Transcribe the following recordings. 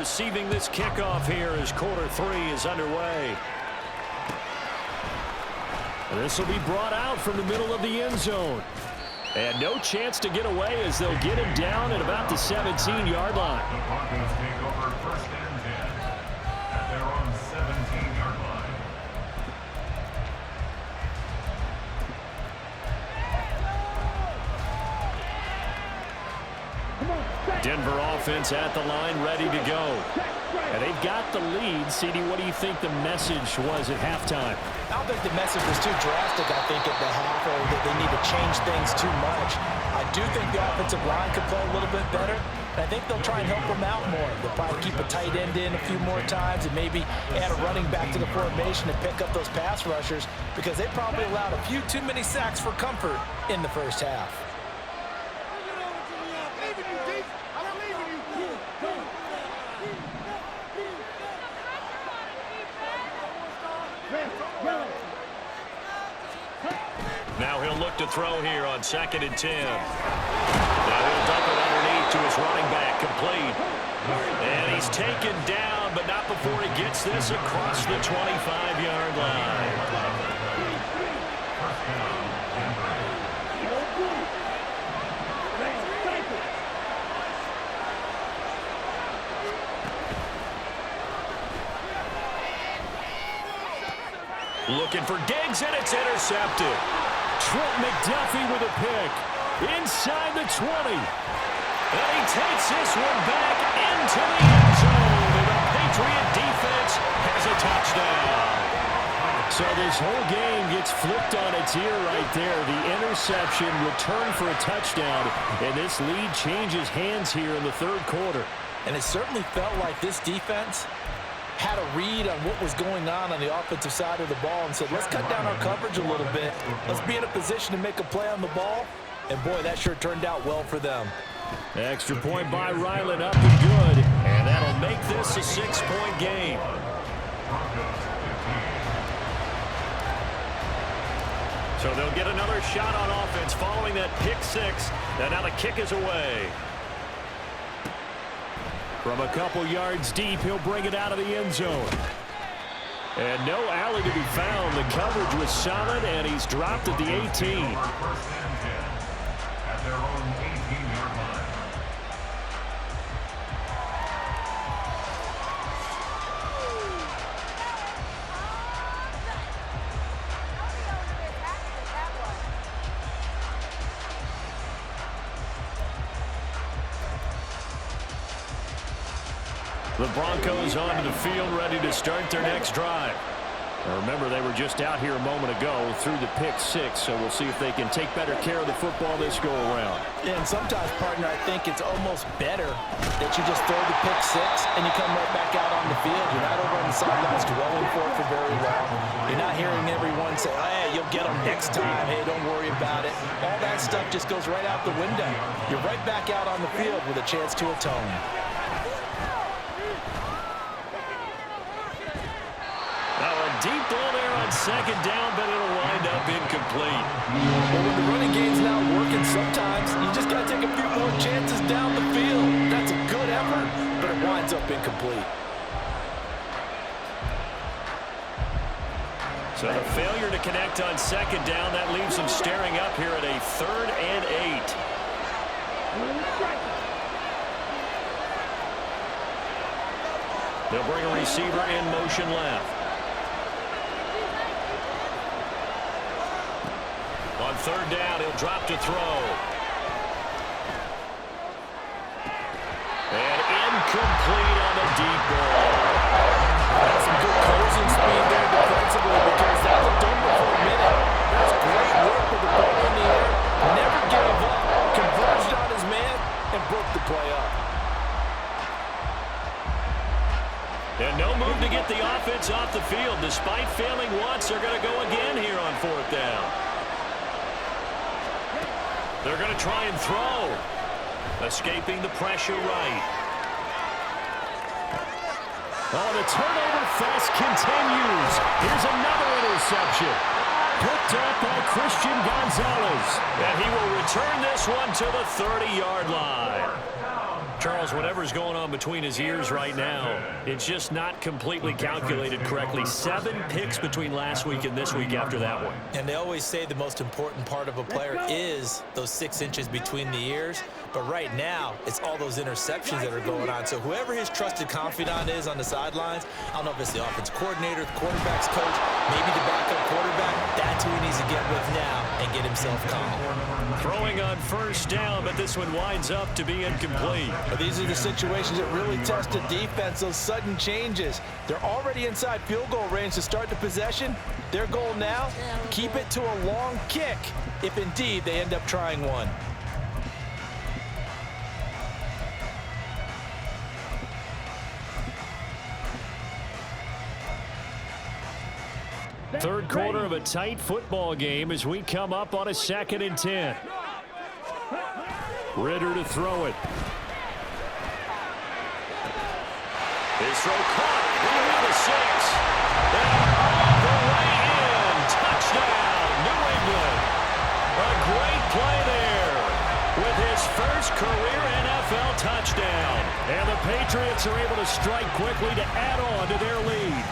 receiving this kickoff here as quarter 3 is underway. This will be brought out from the middle of the end zone. And no chance to get away as they'll get him down at about the 17-yard line. The Broncos take over 1st and 10 at their own 17-yard line. Denver offense at the line, ready to go. And they've got the lead. CD, what do you think the message was at halftime? I don't think the message was too drastic, I think, at the half, or that they need to change things too much. I do think the offensive line could play a little bit better. And I think they'll try and help them out more. They'll probably keep a tight end in a few more times and maybe add a running back to the formation and pick up those pass rushers because they probably allowed a few too many sacks for comfort in the first half. Now he'll look to throw here on 2nd and 10. Now he'll dump it underneath to his running back, complete. And he's taken down, but not before he gets this across the 25-yard line. Looking for Diggs, and it's intercepted. Trent McDuffie with a pick inside the 20. And he takes this one back into the end zone. And the Patriot defense has a touchdown. So this whole game gets flipped on its ear right there. The interception returned for a touchdown. And this lead changes hands here in the 3rd quarter. And it certainly felt like this defense had a read on what was going on the offensive side of the ball and said, let's cut down our coverage a little bit. Let's be in a position to make a play on the ball. And, boy, that sure turned out well for them. Extra point by Ryland, up and good. And that'll make this a 6-point game. So they'll get another shot on offense following that pick 6. And now the kick is away. From a couple yards deep, he'll bring it out of the end zone. And no alley to be found. The coverage was solid, and he's dropped at the 18. 1st and 10 at their own 18-yard line. The Broncos onto the field, ready to start their next drive. Now remember, they were just out here a moment ago through the pick 6, so we'll see if they can take better care of the football this go-around. Yeah, and sometimes, partner, I think it's almost better that you just throw the pick 6 and you come right back out on the field. You're not over on the sidelines dwelling for it for very long. You're not hearing everyone say, hey, you'll get them next time. Hey, don't worry about it. All that stuff just goes right out the window. You're right back out on the field with a chance to atone. Deep ball there on 2nd down, but it'll wind up incomplete. Well, when the running game's not working, sometimes you just got to take a few more chances down the field. That's a good effort, but it winds up incomplete. So the failure to connect on 2nd down, that leaves them staring up here at a 3rd and 8. They'll bring a receiver in motion left. On 3rd down, he'll drop to throw. And incomplete on the deep ball. That's some good closing speed there defensively because that looked over for a minute. That's great work with the ball in the air. Never gave up. Converged on his man and broke the play up. And no move to get the offense off the field. Despite failing once, they're going to go again here on 4th down. They're going to try and throw. Escaping the pressure right. Oh, the turnover fest continues. Here's another interception. Picked up by Christian Gonzalez. And he will return this one to the 30-yard line. Charles, whatever's going on between his ears right now, it's just not completely calculated correctly. 7 picks between last week and this week after that one. And they always say the most important part of a player is those 6 inches between the ears. But right now, it's all those interceptions that are going on. So whoever his trusted confidant is on the sidelines, I don't know if it's the offense coordinator, the quarterback's coach, maybe the backup quarterback, that's who he needs to get with now and get himself calm. Throwing on first down, but this one winds up to be incomplete. But these are the situations that really test the defense, those sudden changes. They're already inside field goal range to start the possession. Their goal now, keep it to a long kick, if indeed they end up trying one. Third quarter of a tight football game as we come up on a 2nd and 10. Ritter to throw it. His throw caught. Around the 6. And all the way in. Touchdown, New England. A great play there with his first career NFL touchdown. And the Patriots are able to strike quickly to add on to their lead.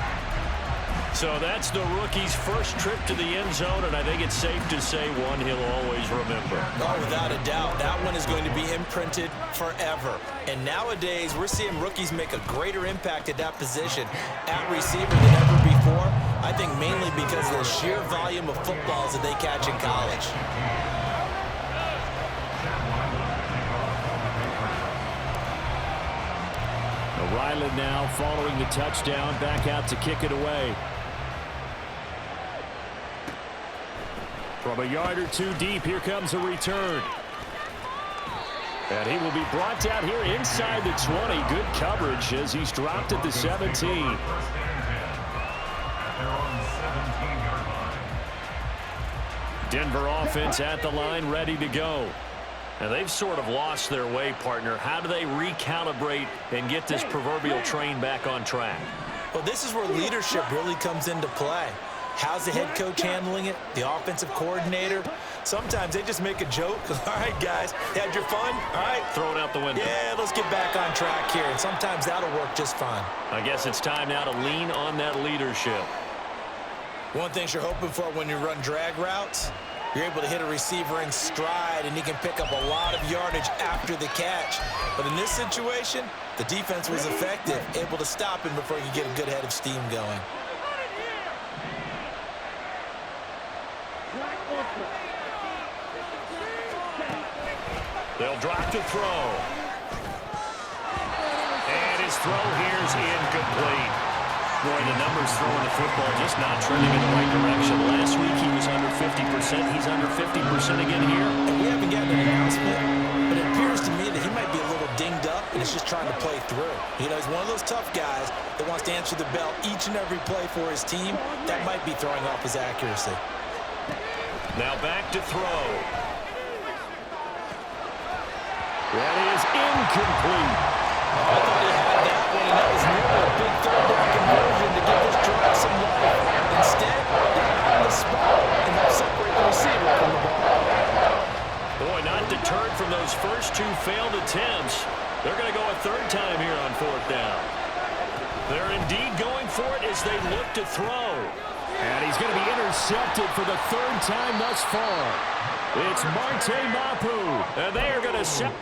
So that's the rookie's first trip to the end zone, and I think it's safe to say one he'll always remember. Oh, without a doubt, that one is going to be imprinted forever. And nowadays, we're seeing rookies make a greater impact at that position at receiver than ever before. I think mainly because of the sheer volume of footballs that they catch in college. Ryland now following the touchdown, back out to kick it away. From a yard or two deep, here comes a return. And he will be brought down here inside the 20. Good coverage as he's dropped at the 17. Denver offense at the line, ready to go. And they've sort of lost their way, partner. How do they recalibrate and get this proverbial train back on track? Well, this is where leadership really comes into play. How's the head coach handling it? The offensive coordinator? Sometimes they just make a joke. All right, guys, had your fun? All right. Throw it out the window. Yeah, let's get back on track here. And sometimes that'll work just fine. I guess it's time now to lean on that leadership. One thing you're hoping for when you run drag routes, you're able to hit a receiver in stride, and he can pick up a lot of yardage after the catch. But in this situation, the defense was effective, able to stop him before you get a good head of steam going. They'll drop to throw. And his throw here is incomplete. Boy, the numbers throwing the football just not trending in the right direction. Last week he was under 50%. He's under 50% again here. And we haven't gotten an announcement, but it appears to me that he might be a little dinged up and is just trying to play through. You know, he's one of those tough guys that wants to answer the bell each and every play for his team. That might be throwing off his accuracy. Now back to throw. That is incomplete. I thought he had that one, and that was nearly a big third down conversion to give this drive some life. Instead, they're on the spot and they'll separate the receiver from the ball. Boy, not deterred from those first 2 failed attempts. They're going to go a third time here on 4th down. They're indeed going for it as they look to throw. And he's going to be intercepted for the 3rd time thus far. It's Marte Mapu, and they are going to set